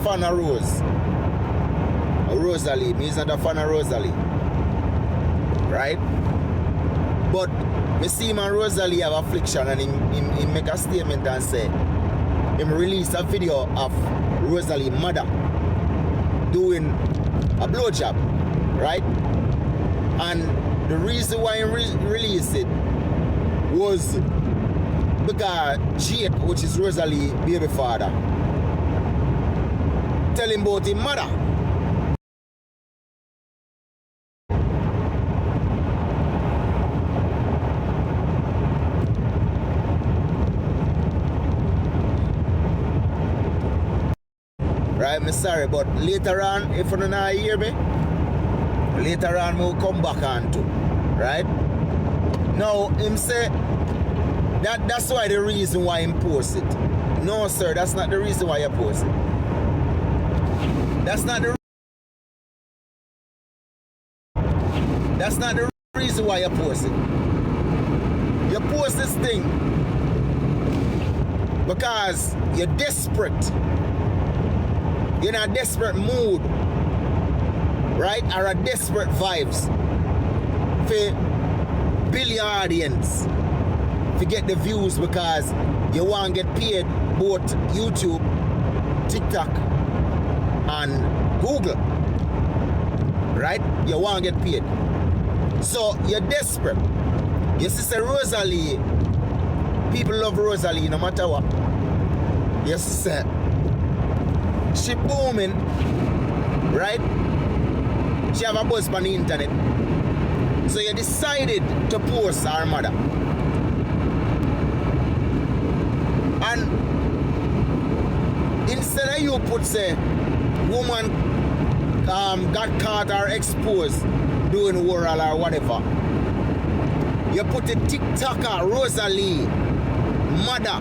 fan of Rosalie. He's not a fan of Rosalie. Right? But me see him and Rosalie have affliction, and he make a statement and say him release a video of Rosalie's mother doing a blowjob, right? And the reason why he released it was because Jake, which is Rosalie's baby father, tell him about his mother. Right, I'm sorry, but later on, if you don't hear me, later on we'll come back on to, right? Now, him say that's why the reason why him post it. No, sir, that's not the reason why you post it. That's not the reason why you post it. You post this thing because you're desperate. You're in a desperate mood, right? Or a desperate vibes for build your audience, to get the views, because you want to get paid both YouTube, TikTok, and Google, right? You want to get paid. So you're desperate. Your sister Rosalie, people love Rosalie no matter what. Your sister, she booming, right? She have a buzz on the internet. So you decided to post her mother. And instead of you put say woman got caught or exposed doing oral or whatever, you put a TikToker Rosalie mother.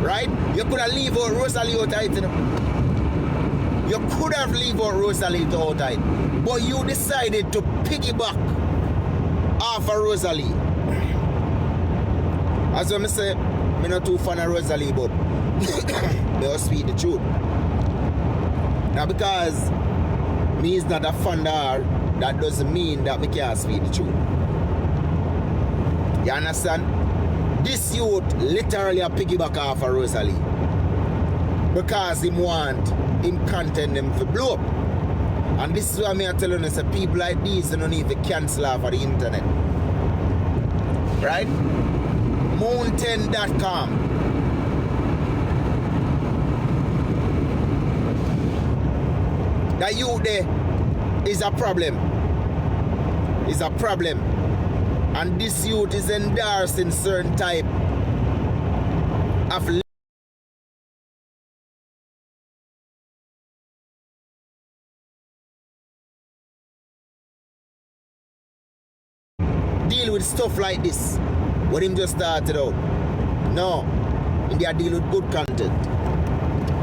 Right? You could have leave out Rosalie out of it. You could have leave out Rosalie out of it. But you decided to piggyback off of Rosalie. As I say, I'm not too fan of Rosalie, but they'll speak the truth. Now because me is not a fan of her, that doesn't mean that me can't speak the truth. You understand? This youth literally a piggyback off of Rosalie because him want him content them to blow up. And this is why I'm telling you, that people like these don't need to cancel off of the internet. Right? Moon10.com. That youth there is a problem. Is a problem. And this youth is endorsing certain type of deal with stuff like this. What him just started out. No. India deal with good content.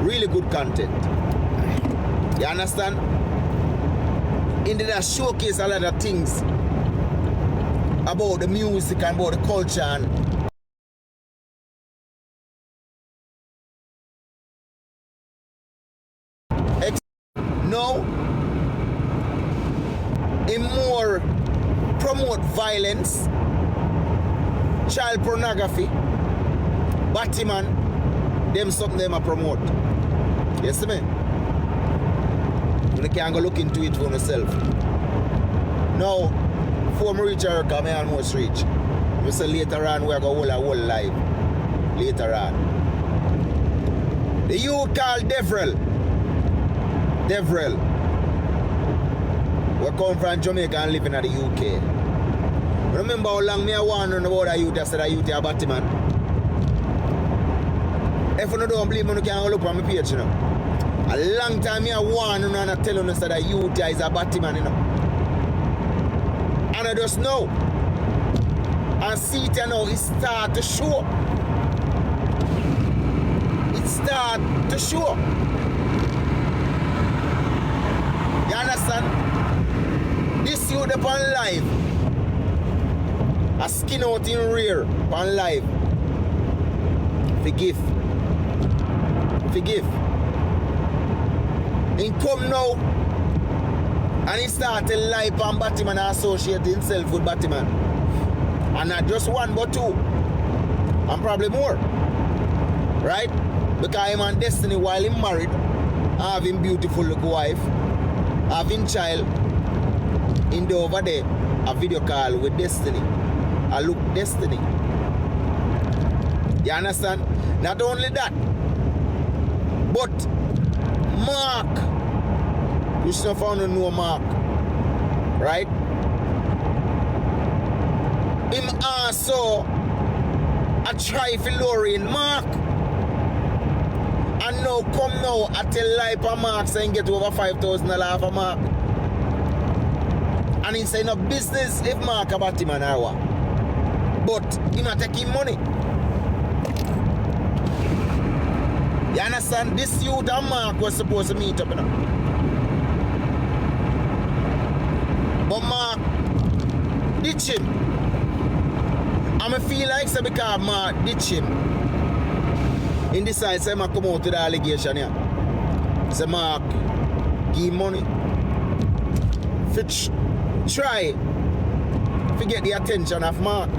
Really good content. You understand? India showcase a lot of things about the music and about the culture and no, it more promote violence, child pornography, Batman, them something them a promote. Yes, man. You can go look into it for yourself. Now, before I reach her, I almost reach. I say later on we're going to hold a whole live. Later on. The youth called Devrel. We come from Jamaica and live in the UK. Remember how long me I warned about a youth? I said a youth is a Batman. If you don't believe me, you can look on my page, you know. A long time me I warned you and I tell you that a youth is a Batman, you know. And I just know. And see it now, it start to show. It start to show. You understand? This youth upon live. A skin out in rear upon live. Forgive. He come now and he start to lie on Batman and associate himself with Batman. And not just one but two. And probably more. Right? Because him and Destiny while he married, having beautiful little wife, having child, in the over there, a video call with Destiny. I look Destiny. You understand? Not only that, but Mark. You should have found no Mark. Right? Him also a try for lowering Mark. And now come now I tell lie for Mark saying get over $5,000 for Mark. And he say no business if Mark about him and hour. But he not taking money. You understand? This youth and Mark was supposed to meet up, you know. But Mark ditch him. And I feel like so because Mark ditch him. In this side, say Mark come out to the allegation here. Say Mark give money. Try to get the attention of Mark.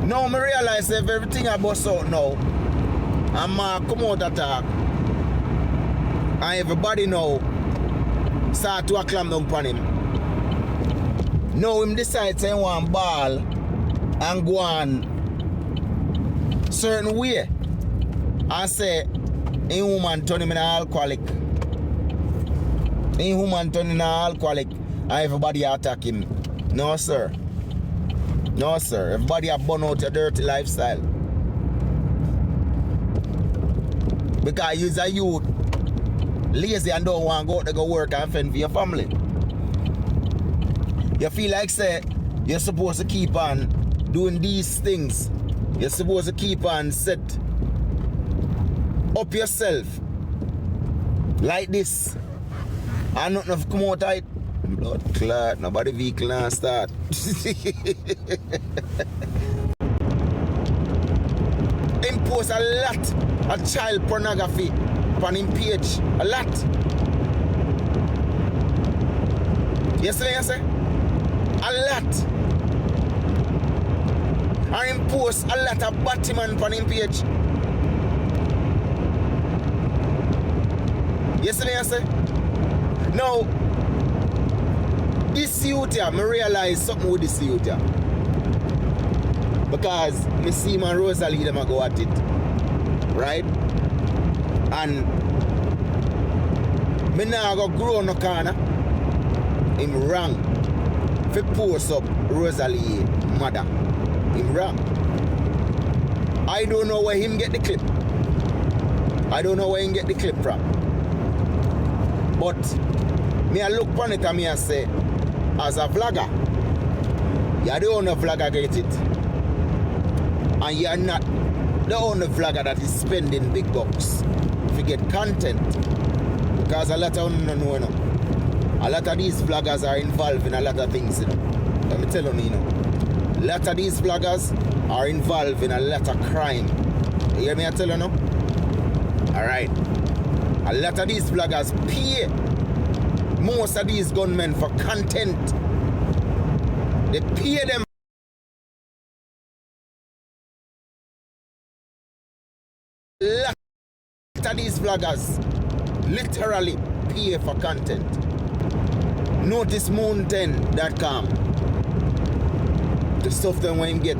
Now I realize if everything I bust out now and Mark come out attack and everybody now start to clamp down upon him. Now him decide to want ball and go on certain way and say a woman turn him in an alcoholic. A woman turn in an alcoholic and everybody attack him. No sir. No sir. Everybody have burn out a dirty lifestyle. Because you're a youth lazy and don't want to go out to go work and fend for your family. You feel like say you're supposed to keep on doing these things. You're supposed to keep on set up yourself like this. And nothing have come out of it. Blood clot, nobody vehicle and start. Impose a lot of child pornography on him page. A lot. Yesterday I say? A lot. And impose a lot of Batman on him page. Yesterday I say? Now, this youth here, I realize something with this youth here. Because I see my Rosalie them go at it. Right? And me now go grow no corner. Him wrong. If he post up Rosalie mother. Him wrong. I don't know where him get the clip. I don't know where him get the clip from. But me I look upon it and me I say, as a vlogger, you're the only vlogger get it. And you're not the only vlogger that is spending big bucks to get content. Because a lot of them don't know, you know. A lot of these vloggers are involved in a lot of things, you know. Let me tell you, a lot of these vloggers are involved in a lot of crime. You hear me I tell you now? Alright. A lot of these vloggers pay most of these gunmen for content. They pay them. A lot of these vloggers literally pay for content. Notice Moon10.com. The stuff that when him get